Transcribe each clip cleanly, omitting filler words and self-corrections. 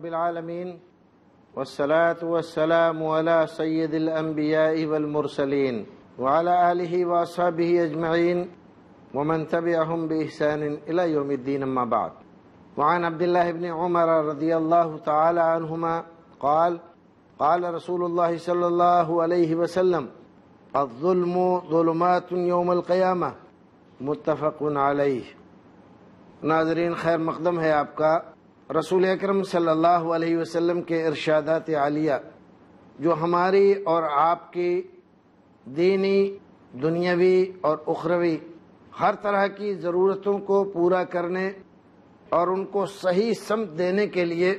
رب العالمين والصلاة والسلام على سيد الأنبياء والمرسلين وعلى آله وأصحابه أجمعين ومن تبعهم بإحسان إلى يوم الدين أما بعد. وعن عبد الله بن عمر رضي الله تعالى عنهما قال قال رسول الله صلى الله عليه وسلم الظلم ظلمات يوم القيامة متفق علیہ. ناظرین، خیر مقدم ہے آپ کا رسول اکرم صلی اللہ علیہ وسلم کے ارشادات عالیہ جو ہماری اور آپ کی دینی، دنیاوی اور اخروی ہر طرح کی ضرورتوں کو پورا کرنے اور ان کو صحیح سمت دینے کے لیے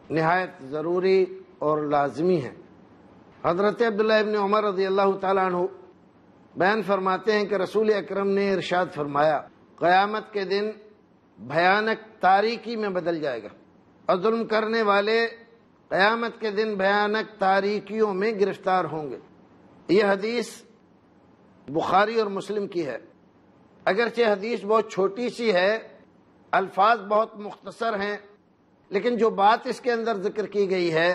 نہایت ضروری اور لازمی ہے. حضرت عبداللہ ابن عمر رضی اللہ تعالیٰ عنہ بیان فرماتے ہیں کہ رسول اکرم نے ارشاد فرمایا قیامت کے دن بھیانک تاریکی میں بدل جائے گا اور ظلم کرنے والے قیامت کے دن بھیانک تاریکیوں میں گرفتار ہوں گے. یہ حدیث بخاری اور مسلم کی ہے. اگرچہ حدیث بہت چھوٹی سی ہے، الفاظ بہت مختصر ہیں، لیکن جو بات اس کے اندر ذکر کی گئی ہے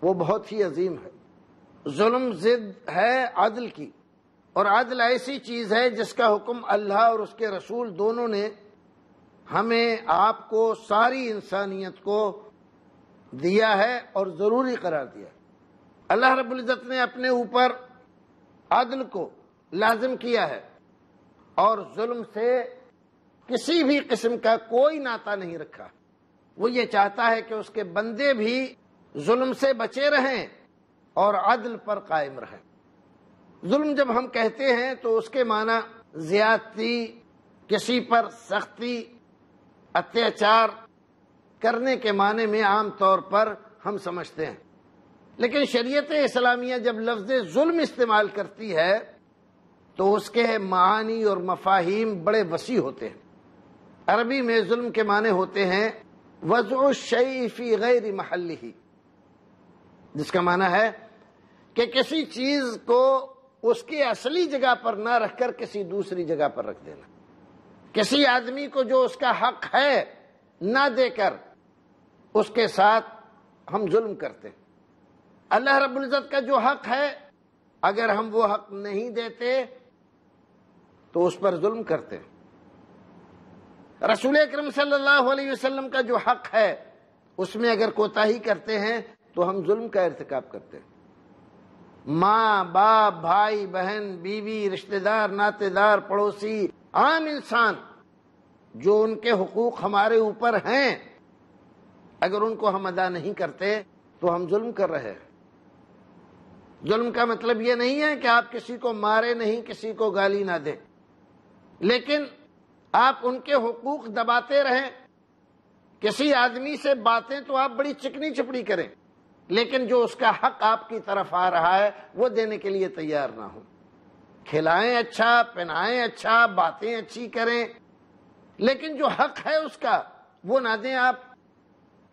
وہ بہت ہی عظیم ہے. ظلم ضد ہے عدل کی، اور عدل ایسی چیز ہے جس کا حکم اللہ اور اس کے رسول دونوں نے ہمیں، آپ کو، ساری انسانیت کو دیا ہے اور ضروری قرار دیا ہے. اللہ رب العزت نے اپنے اوپر عدل کو لازم کیا ہے اور ظلم سے کسی بھی قسم کا کوئی ناطہ نہیں رکھا. وہ یہ چاہتا ہے کہ اس کے بندے بھی ظلم سے بچے رہیں اور عدل پر قائم رہیں. ظلم جب ہم کہتے ہیں تو اس کے معنی زیادتی، کسی پر سختی، اتیاچار کرنے کے معنی میں عام طور پر ہم سمجھتے ہیں. لیکن شریعت اسلامیہ جب لفظ ظلم استعمال کرتی ہے تو اس کے معانی اور مفاہیم بڑے وسیع ہوتے ہیں. عربی میں ظلم کے معنی ہوتے ہیں وضع الشیء فی غیر محلہ، جس کا معنی ہے کہ کسی چیز کو اس کی اصلی جگہ پر نہ رکھ کر کسی دوسری جگہ پر رکھ دینا. کسی آدمی کو جو اس کا حق ہے نہ دے کر اس کے ساتھ ہم ظلم کرتے ہیں. اللہ رب العزت کا جو حق ہے اگر ہم وہ حق نہیں دیتے تو اس پر ظلم کرتے ہیں. رسول اکرم صلی اللہ علیہ وسلم کا جو حق ہے اس میں اگر کوتاہی کرتے ہیں تو ہم ظلم کا ارتکاب کرتے ہیں. ماں، باپ، بھائی، بہن، بیوی، رشتہ دار، ناطے دار، پڑوسی، عام انسان جو ان کے حقوق ہمارے اوپر ہیں، اگر ان کو ہم ادا نہیں کرتے تو ہم ظلم کر رہے ہیں. ظلم کا مطلب یہ نہیں ہے کہ آپ کسی کو مارے نہیں، کسی کو گالی نہ دیں، لیکن آپ ان کے حقوق دباتے رہیں. کسی آدمی سے باتیں تو آپ بڑی چکنی چپڑی کریں، لیکن جو اس کا حق آپ کی طرف آ رہا ہے وہ دینے کے لیے تیار نہ ہوں. کھلائیں اچھا، پہنائیں اچھا، باتیں اچھی کریں، لیکن جو حق ہے اس کا وہ نہ دیں آپ.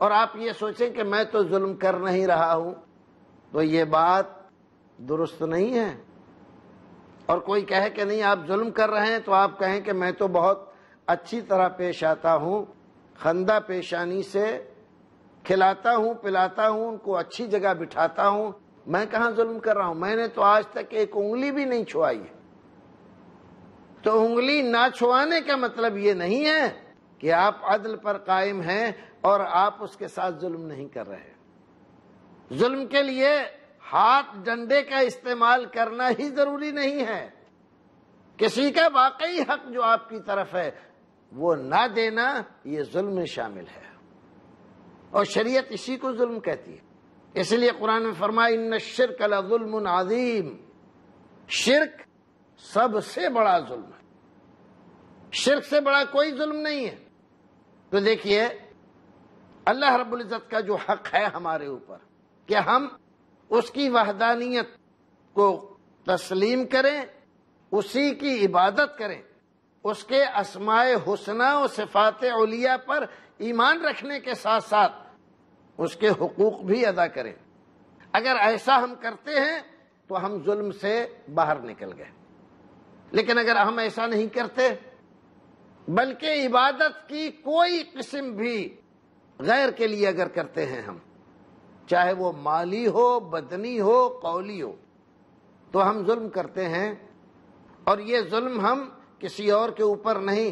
اور آپ یہ سوچیں کہ میں تو ظلم کر نہیں رہا ہوں، تو یہ بات درست نہیں ہے. اور کوئی کہے کہ نہیں آپ ظلم کر رہے ہیں تو آپ کہیں کہ میں تو بہت اچھی طرح پیش آتا ہوں، خندہ پیشانی سے کھلاتا ہوں، پلاتا ہوں، ان کو اچھی جگہ بٹھاتا ہوں، میں کہاں ظلم کر رہا ہوں؟ میں نے تو آج تک ایک انگلی بھی نہیں چھوائی ہے. تو انگلی نہ چھوانے کا مطلب یہ نہیں ہے کہ آپ عدل پر قائم ہیں اور آپ اس کے ساتھ ظلم نہیں کر رہے. ظلم کے لیے ہاتھ ڈنڈے کا استعمال کرنا ہی ضروری نہیں ہے. کسی کا واقعی حق جو آپ کی طرف ہے وہ نہ دینا یہ ظلم میں شامل ہے، اور شریعت اسی کو ظلم کہتی ہے. اس لیے قرآن میں فرمایا ان الشرک لظلم عظیم، شرک سب سے بڑا ظلم ہے، شرک سے بڑا کوئی ظلم نہیں ہے. تو دیکھیے اللہ رب العزت کا جو حق ہے ہمارے اوپر کہ ہم اس کی وحدانیت کو تسلیم کریں، اسی کی عبادت کریں، اس کے اسماء حسنہ و صفات علیہ پر ایمان رکھنے کے ساتھ ساتھ اس کے حقوق بھی ادا کریں. اگر ایسا ہم کرتے ہیں تو ہم ظلم سے باہر نکل گئے. لیکن اگر ہم ایسا نہیں کرتے بلکہ عبادت کی کوئی قسم بھی غیر کے لیے اگر کرتے ہیں ہم، چاہے وہ مالی ہو، بدنی ہو، قولی ہو، تو ہم ظلم کرتے ہیں، اور یہ ظلم ہم کسی اور کے اوپر نہیں،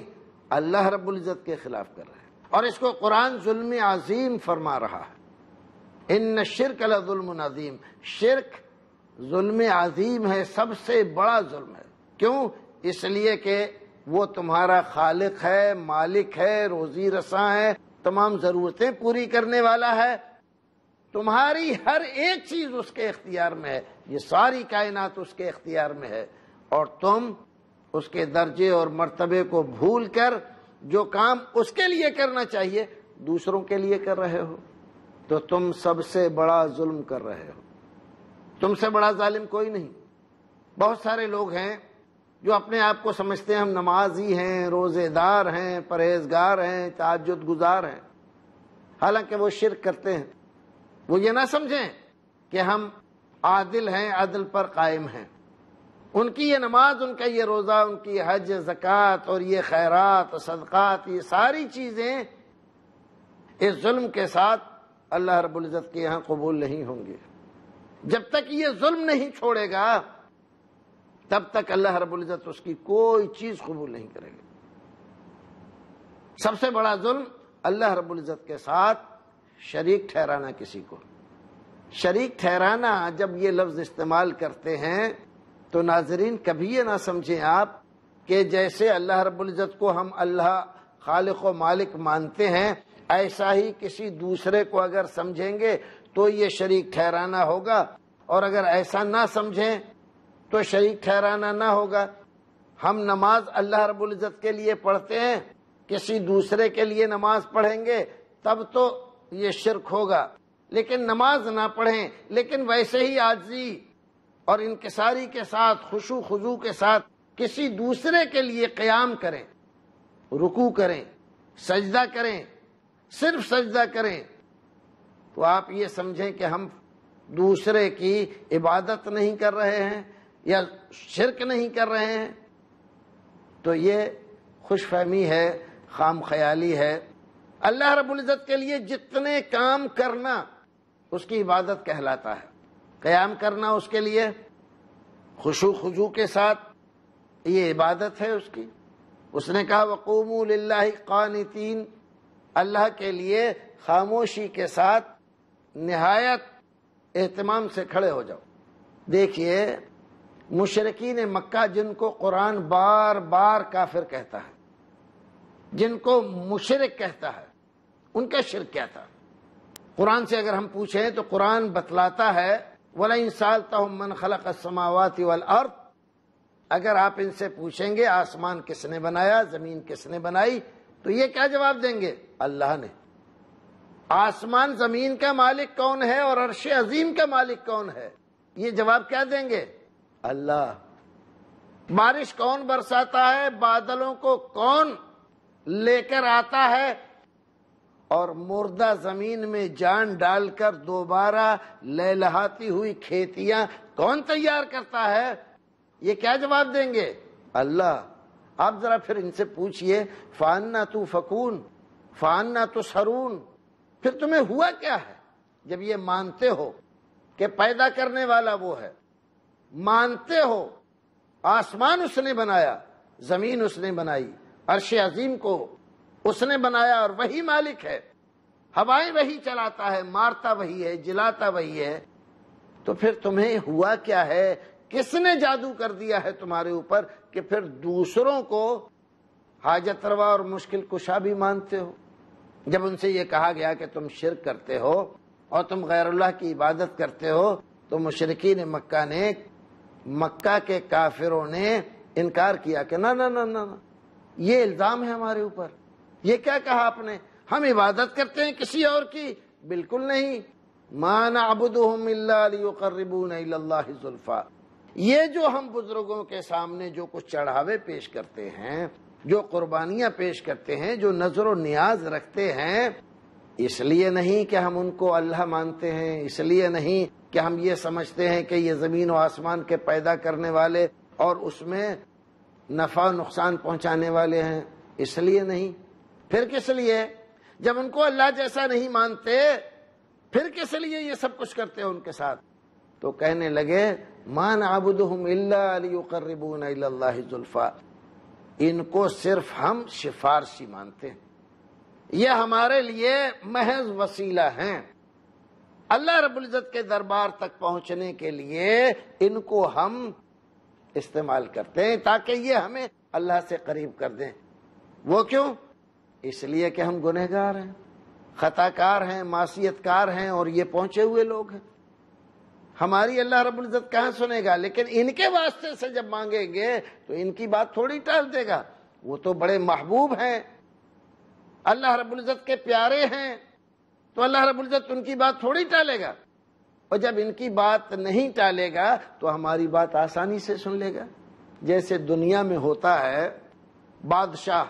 اللہ رب العزت کے خلاف کر رہے ہیں، اور اس کو قرآن ظلم عظیم فرما رہا ہے۔ ان الشرک لظلم عظیم، شرک ظلم عظیم ہے، سب سے بڑا ظلم ہے۔ کیوں؟ اس لیے کہ وہ تمہارا خالق ہے، مالک ہے، روزی رساں ہے، تمام ضرورتیں پوری کرنے والا ہے، تمہاری ہر ایک چیز اس کے اختیار میں ہے، یہ ساری کائنات اس کے اختیار میں ہے، اور تم اس کے درجے اور مرتبے کو بھول کر جو کام اس کے لیے کرنا چاہیے دوسروں کے لیے کر رہے ہو، تو تم سب سے بڑا ظلم کر رہے ہو۔ تم سے بڑا ظالم کوئی نہیں۔ بہت سارے لوگ ہیں جو اپنے آپ کو سمجھتے ہیں ہم نمازی ہیں، روزے دار ہیں، پرہیزگار ہیں، تہجد گزار ہیں، حالانکہ وہ شرک کرتے ہیں۔ وہ یہ نہ سمجھیں کہ ہم عادل ہیں، عدل پر قائم ہیں۔ ان کی یہ نماز، ان کا یہ روزہ، ان کی یہ حج، زکوٰۃ اور یہ خیرات، صدقات، یہ ساری چیزیں اس ظلم کے ساتھ اللہ رب العزت کے یہاں قبول نہیں ہوں گے۔ جب تک یہ ظلم نہیں چھوڑے گا تب تک اللہ رب العزت اس کی کوئی چیز قبول نہیں کرے گا۔ سب سے بڑا ظلم اللہ رب العزت کے ساتھ شریک ٹھہرانا کسی کو۔ شریک ٹھہرانا جب یہ لفظ استعمال کرتے ہیں تو ناظرین کبھی یہ نہ سمجھیں آپ کہ جیسے اللہ رب العزت کو ہم اللہ خالق و مالک مانتے ہیں، ایسا ہی کسی دوسرے کو اگر سمجھیں گے تو یہ شریک ٹھہرانا ہوگا، اور اگر ایسا نہ سمجھیں تو شریک ٹھہرانا نہ ہوگا۔ ہم نماز اللہ رب العزت کے لیے پڑھتے ہیں، کسی دوسرے کے لیے نماز پڑھیں گے تب تو یہ شرک ہوگا، لیکن نماز نہ پڑھیں لیکن ویسے ہی عاجزی اور انکساری کے ساتھ، خشوع خضوع کے ساتھ کسی دوسرے کے لیے قیام کریں، رکوع کریں، سجدہ کریں، صرف سجدہ کریں، تو آپ یہ سمجھیں کہ ہم دوسرے کی عبادت نہیں کر رہے ہیں یا شرک نہیں کر رہے ہیں، تو یہ خوش فہمی ہے، خام خیالی ہے۔ اللہ رب العزت کے لیے جتنے کام کرنا اس کی عبادت کہلاتا ہے۔ قیام کرنا اس کے لیے خشوع خضوع کے ساتھ، یہ عبادت ہے اس کی۔ اس نے کہا وَقُومُوا لِلَّهِ قَانِتِينَ، اللہ کے لیے خاموشی کے ساتھ نہایت اہتمام سے کھڑے ہو جاؤ۔ دیکھیے مشرکین مکہ جن کو قرآن بار بار کافر کہتا ہے، جن کو مشرک کہتا ہے، ان کا شرک کیا تھا؟ قرآن سے اگر ہم پوچھیں تو قرآن بتلاتا ہے وَلَئِن سَأَلْتَهُم مَّنْ خَلَقَ السَّمَاوَاتِ وَالْأَرْضِ، اگر آپ ان سے پوچھیں گے آسمان کس نے بنایا، زمین کس نے بنائی، تو یہ کیا جواب دیں گے؟ اللہ نے۔ آسمان زمین کا مالک کون ہے اور عرش عظیم کا مالک کون ہے؟ یہ جواب کیا دیں گے؟ اللہ۔ بارش کون برساتا ہے، بادلوں کو کون لے کر آتا ہے، اور مردہ زمین میں جان ڈال کر دوبارہ لہلہاتی ہوئی کھیتیاں کون تیار کرتا ہے، یہ کیا جواب دیں گے؟ اللہ۔ آپ ذرا پھر ان سے پوچھئے فَأَنَّا تُؤْفَكُونَ فَأَنَّا تُسْحَرُونَ، پھر تمہیں ہوا کیا ہے جب یہ مانتے ہو کہ پیدا کرنے والا وہ ہے، مانتے ہو آسمان اس نے بنایا، زمین اس نے بنائی، عرش عظیم کو اس نے بنایا اور وہی مالک ہے، ہوائیں وہی چلاتا ہے، مارتا وہی ہے، جلاتا وہی ہے، تو پھر تمہیں ہوا کیا ہے؟ کس نے جادو کر دیا ہے تمہارے اوپر کہ پھر دوسروں کو حاجت روا اور مشکل کشا بھی مانتے ہو؟ جب ان سے یہ کہا گیا کہ تم شرک کرتے ہو اور تم غیر اللہ کی عبادت کرتے ہو، تو مشرکین مکہ نے، مکہ کے کافروں نے انکار کیا کہ نہ نہ نہ نہ، یہ الزام ہے ہمارے اوپر، یہ کیا کہا آپ نے؟ ہم عبادت کرتے ہیں کسی اور کی؟ بالکل نہیں۔ مَا نَعْبُدُهُمْ إِلَّا لِيُقَرِّبُونَ إِلَى اللَّهِ زُلْفَىٰ، یہ جو ہم بزرگوں کے سامنے جو کچھ چڑھاوے پیش کرتے ہیں، جو قربانیاں پیش کرتے ہیں، جو نظر و نیاز رکھتے ہیں، اس لیے نہیں کہ ہم ان کو اللہ مانتے ہیں، اس لیے نہیں کہ ہم یہ سمجھتے ہیں کہ یہ زمین و آسمان کے پیدا کرنے والے اور اس میں نفع و نقصان پہنچانے والے ہیں، اس لیے نہیں۔ پھر کس لیے؟ جب ان کو اللہ جیسا نہیں مانتے پھر کس لیے یہ سب کچھ کرتے ہو ان کے ساتھ؟ تو کہنے لگے ما نعبدہم الا لیقربونا الی اللہ زلفیٰ، ان کو صرف ہم سفارشی مانتے ہیں، یہ ہمارے لیے محض وسیلہ ہیں، اللہ رب العزت کے دربار تک پہنچنے کے لیے ان کو ہم استعمال کرتے ہیں تاکہ یہ ہمیں اللہ سے قریب کر دیں۔ وہ کیوں؟ اس لیے کہ ہم گنہگار ہیں، خطا کار ہیں، معصیت کار ہیں، اور یہ پہنچے ہوئے لوگ ہیں، ہماری اللہ رب العزت کہاں سنے گا؟ لیکن ان کے واسطے سے جب مانگیں گے تو ان کی بات تھوڑی ٹال دے گا، وہ تو بڑے محبوب ہیں، اللہ رب العزت کے پیارے ہیں، تو اللہ رب العزت ان کی بات تھوڑی ٹالے گا، اور جب ان کی بات نہیں ٹالے گا تو ہماری بات آسانی سے سن لے گا۔ جیسے دنیا میں ہوتا ہے، بادشاہ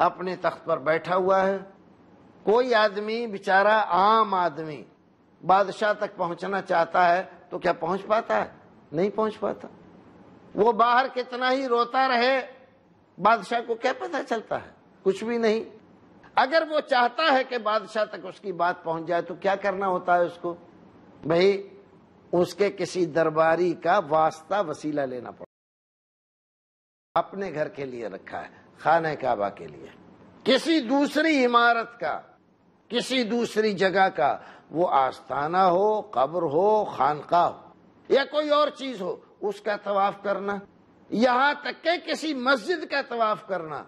اپنے تخت پر بیٹھا ہوا ہے، کوئی آدمی بیچارہ عام آدمی بادشاہ تک پہنچنا چاہتا ہے تو کیا پہنچ پاتا ہے؟ نہیں پہنچ پاتا، وہ باہر کتنا ہی روتا رہے بادشاہ کو کیا پتہ چلتا ہے؟ کچھ بھی نہیں۔ اگر وہ چاہتا ہے کہ بادشاہ تک اس کی بات پہنچ جائے تو کیا کرنا ہوتا ہے اس کو؟ بھئی اس کے کسی درباری کا واسطہ وسیلہ لینا پڑتا، اپنے گھر کے لیے رکھا ہے، خانہ کعبہ کے لیے، کسی دوسری عمارت کا، کسی دوسری جگہ کا، وہ آستانہ ہو، قبر ہو، خانقاہ ہو یا کوئی اور چیز ہو، اس کا طواف کرنا، یہاں تک کہ کسی مسجد کا طواف کرنا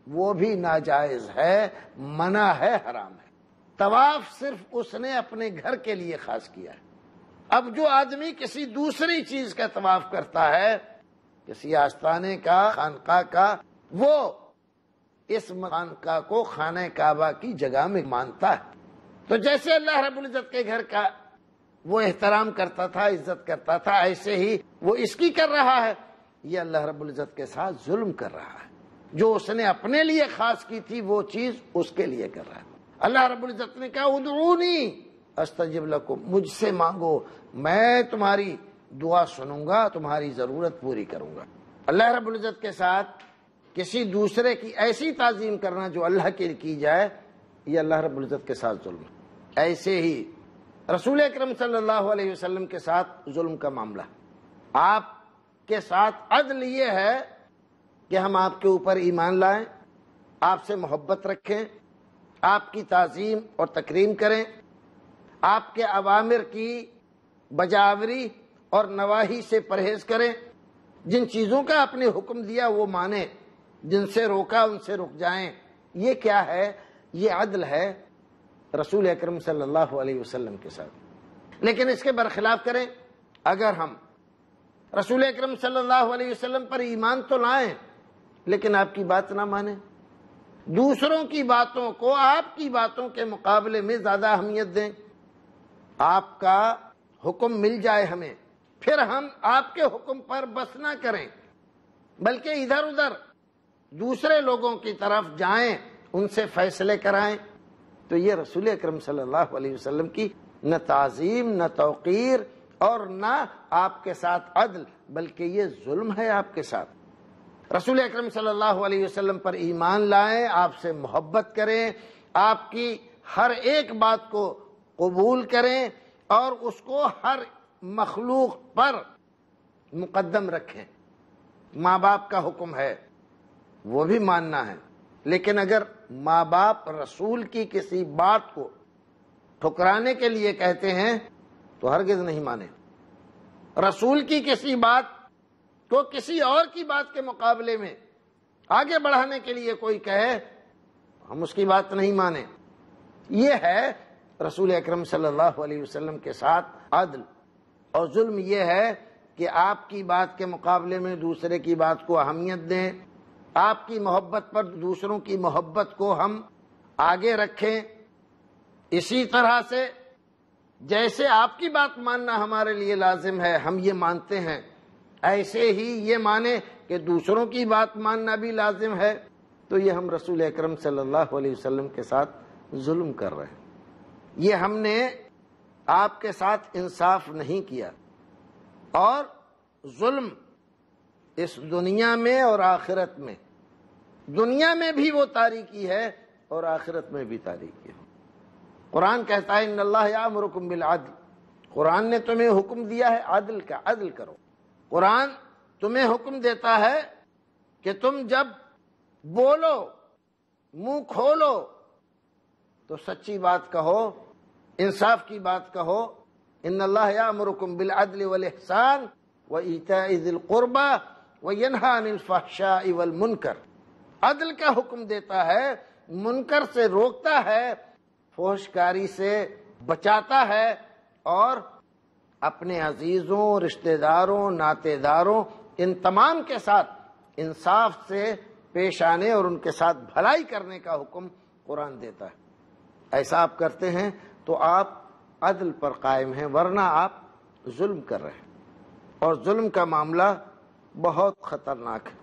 وہ بھی ناجائز ہے، منع ہے، حرام ہے۔ طواف صرف اس نے اپنے گھر کے لیے خاص کیا ہے۔ اب جو آدمی کسی دوسری چیز کا طواف کرتا ہے، کسی آستانے کا، خانقاہ کا، وہ اس خانقاہ کو خانہ کعبہ کی جگہ میں مانتا ہے۔ تو جیسے اللہ رب العزت کے گھر کا وہ احترام کرتا تھا، عزت کرتا تھا، ایسے ہی وہ اس کی کر رہا ہے۔ یہ اللہ رب العزت کے ساتھ ظلم کر رہا ہے، جو اس نے اپنے لیے خاص کی تھی وہ چیز اس کے لیے کر رہا ہے۔ اللہ رب العزت نے کہا ادعونی استجب لکم، مجھ سے مانگو، میں تمہاری دعا سنوں گا، تمہاری ضرورت پوری کروں گا۔ اللہ رب العزت کے ساتھ کسی دوسرے کی ایسی تعظیم کرنا جو اللہ کے کی جائے، یہ اللہ رب العزت کے ساتھ ظلم ہے۔ ایسے ہی رسول اکرم صلی اللہ علیہ وسلم کے ساتھ ظلم کا معاملہ، آپ کے ساتھ عدل یہ ہے کہ ہم آپ کے اوپر ایمان لائیں، آپ سے محبت رکھیں، آپ کی تعظیم اور تکریم کریں، آپ کے اوامر کی بجاوری اور نواہی سے پرہیز کریں، جن چیزوں کا آپ نے حکم دیا وہ مانیں، جن سے روکا ان سے رک جائیں۔ یہ کیا ہے؟ یہ عدل ہے رسول اکرم صلی اللہ علیہ وسلم کے ساتھ۔ لیکن اس کے برخلاف کریں، اگر ہم رسول اکرم صلی اللہ علیہ وسلم پر ایمان تو لائیں لیکن آپ کی بات نہ مانیں، دوسروں کی باتوں کو آپ کی باتوں کے مقابلے میں زیادہ اہمیت دیں، آپ کا حکم مل جائے ہمیں، پھر ہم آپ کے حکم پر بس نہ کریں بلکہ ادھر ادھر دوسرے لوگوں کی طرف جائیں، ان سے فیصلے کرائیں، تو یہ رسول اکرم صلی اللہ علیہ وسلم کی نہ تعظیم، نہ توقیر اور نہ آپ کے ساتھ عدل، بلکہ یہ ظلم ہے آپ کے ساتھ۔ رسول اکرم صلی اللہ علیہ وسلم پر ایمان لائیں، آپ سے محبت کریں، آپ کی ہر ایک بات کو قبول کریں اور اس کو ہر مخلوق پر مقدم رکھیں۔ ماں باپ کا حکم ہے وہ بھی ماننا ہے، لیکن اگر ماں باپ رسول کی کسی بات کو ٹھکرانے کے لیے کہتے ہیں تو ہرگز نہیں مانے۔ رسول کی کسی بات کو کسی اور کی بات کے مقابلے میں آگے بڑھانے کے لیے کوئی کہے، ہم اس کی بات نہیں مانیں۔ یہ ہے رسول اکرم صلی اللہ علیہ وسلم کے ساتھ عدل۔ اور ظلم یہ ہے کہ آپ کی بات کے مقابلے میں دوسرے کی بات کو اہمیت دیں، آپ کی محبت پر دوسروں کی محبت کو ہم آگے رکھیں۔ اسی طرح سے جیسے آپ کی بات ماننا ہمارے لیے لازم ہے، ہم یہ مانتے ہیں، ایسے ہی یہ مانیں کہ دوسروں کی بات ماننا بھی لازم ہے۔ تو یہ ہم رسول اکرم صلی اللہ علیہ وسلم کے ساتھ ظلم کر رہے ہیں، یہ ہم نے آپ کے ساتھ انصاف نہیں کیا۔ اور ظلم اس دنیا میں اور آخرت میں، دنیا میں بھی وہ تاریکی ہے اور آخرت میں بھی تاریکی ہو۔ قرآن کہتا ہے ان اللہ یامرکم بالعدل، قرآن نے تمہیں حکم دیا ہے عدل کا، عدل کرو۔ قرآن تمہیں حکم دیتا ہے کہ تم جب بولو، منہ کھولو تو سچی بات کہو، انصاف کی بات کہو۔ ان اللہ یامرکم بالعدل والاحسان وایتاء ذی القربى وینہی عن الفحشاء والمنکر، عدل کا حکم دیتا ہے، منکر سے روکتا ہے، فحش کاری سے بچاتا ہے، اور اپنے عزیزوں، رشتہ داروں، ناطے داروں، ان تمام کے ساتھ انصاف سے پیش آنے اور ان کے ساتھ بھلائی کرنے کا حکم قرآن دیتا ہے۔ ایسا آپ کرتے ہیں تو آپ عدل پر قائم ہیں، ورنہ آپ ظلم کر رہے ہیں، اور ظلم کا معاملہ بہت خطرناک ہے۔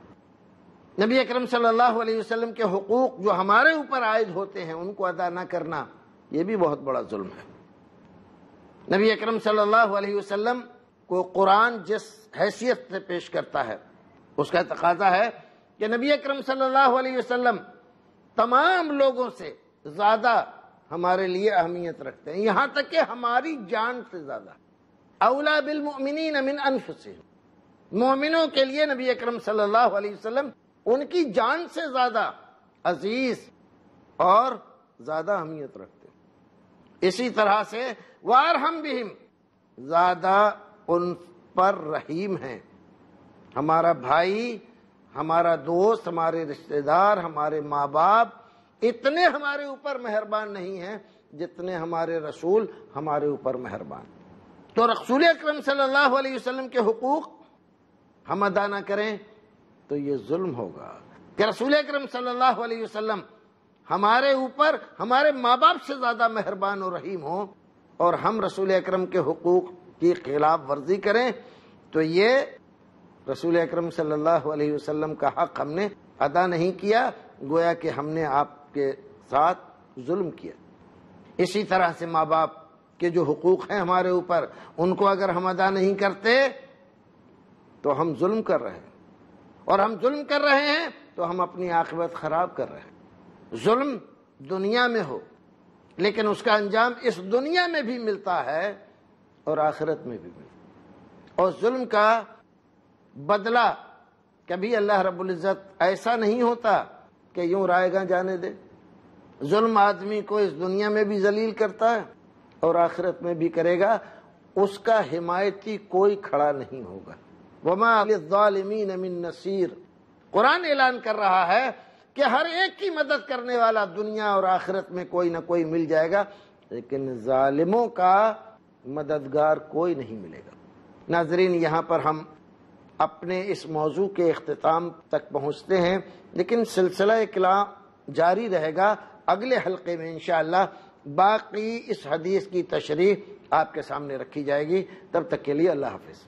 نبی اکرم صلی اللہ علیہ وسلم کے حقوق جو ہمارے اوپر عائد ہوتے ہیں ان کو ادا نہ کرنا، یہ بھی بہت بڑا ظلم ہے۔ نبی اکرم صلی اللہ علیہ وسلم کو قرآن جس حیثیت سے پیش کرتا ہے اس کا تقاضا ہے کہ نبی اکرم صلی اللہ علیہ وسلم تمام لوگوں سے زیادہ ہمارے لیے اہمیت رکھتے ہیں، یہاں تک کہ ہماری جان سے زیادہ۔ اولا بالمؤمنین من انفسہم، مومنوں کے لیے نبی اکرم صلی اللہ علیہ وسلم ان کی جان سے زیادہ عزیز اور زیادہ اہمیت رکھتے ہیں۔ اسی طرح سے وارحم بہم، زیادہ ان پر رحیم ہیں۔ ہمارا بھائی، ہمارا دوست، ہمارے رشتہ دار، ہمارے ماں باپ اتنے ہمارے اوپر مہربان نہیں ہیں جتنے ہمارے رسول ہمارے اوپر مہربان۔ تو رسول اکرم صلی اللہ علیہ وسلم کے حقوق ہم ادا نہ کریں تو یہ ظلم ہوگا کہ رسول اکرم صلی اللہ علیہ وسلم ہمارے اوپر ہمارے ماں باپ سے زیادہ مہربان اور رحیم ہوں اور ہم رسول اکرم کے حقوق کی خلاف ورزی کریں، تو یہ رسول اکرم صلی اللہ علیہ وسلم کا حق ہم نے ادا نہیں کیا، گویا کہ ہم نے آپ کے ساتھ ظلم کیا۔ اسی طرح سے ماں باپ کے جو حقوق ہیں ہمارے اوپر، ان کو اگر ہم ادا نہیں کرتے تو ہم ظلم کر رہے ہیں، اور ہم ظلم کر رہے ہیں تو ہم اپنی عاقبت خراب کر رہے ہیں۔ ظلم دنیا میں ہو لیکن اس کا انجام اس دنیا میں بھی ملتا ہے اور آخرت میں بھی ملتا ہے، اور ظلم کا بدلہ کبھی اللہ رب العزت ایسا نہیں ہوتا کہ یوں رائے گاں جانے دے۔ ظلم آدمی کو اس دنیا میں بھی ذلیل کرتا ہے اور آخرت میں بھی کرے گا، اس کا حمایتی کوئی کھڑا نہیں ہوگا۔ وما للظالمین من نصیر، قرآن اعلان کر رہا ہے کہ ہر ایک کی مدد کرنے والا دنیا اور آخرت میں کوئی نہ کوئی مل جائے گا، لیکن ظالموں کا مددگار کوئی نہیں ملے گا۔ ناظرین، یہاں پر ہم اپنے اس موضوع کے اختتام تک پہنچتے ہیں، لیکن سلسلہ کلام جاری رہے گا۔ اگلے حلقے میں انشاءاللہ باقی اس حدیث کی تشریح آپ کے سامنے رکھی جائے گی۔ تب تک کے لیے اللہ حافظ۔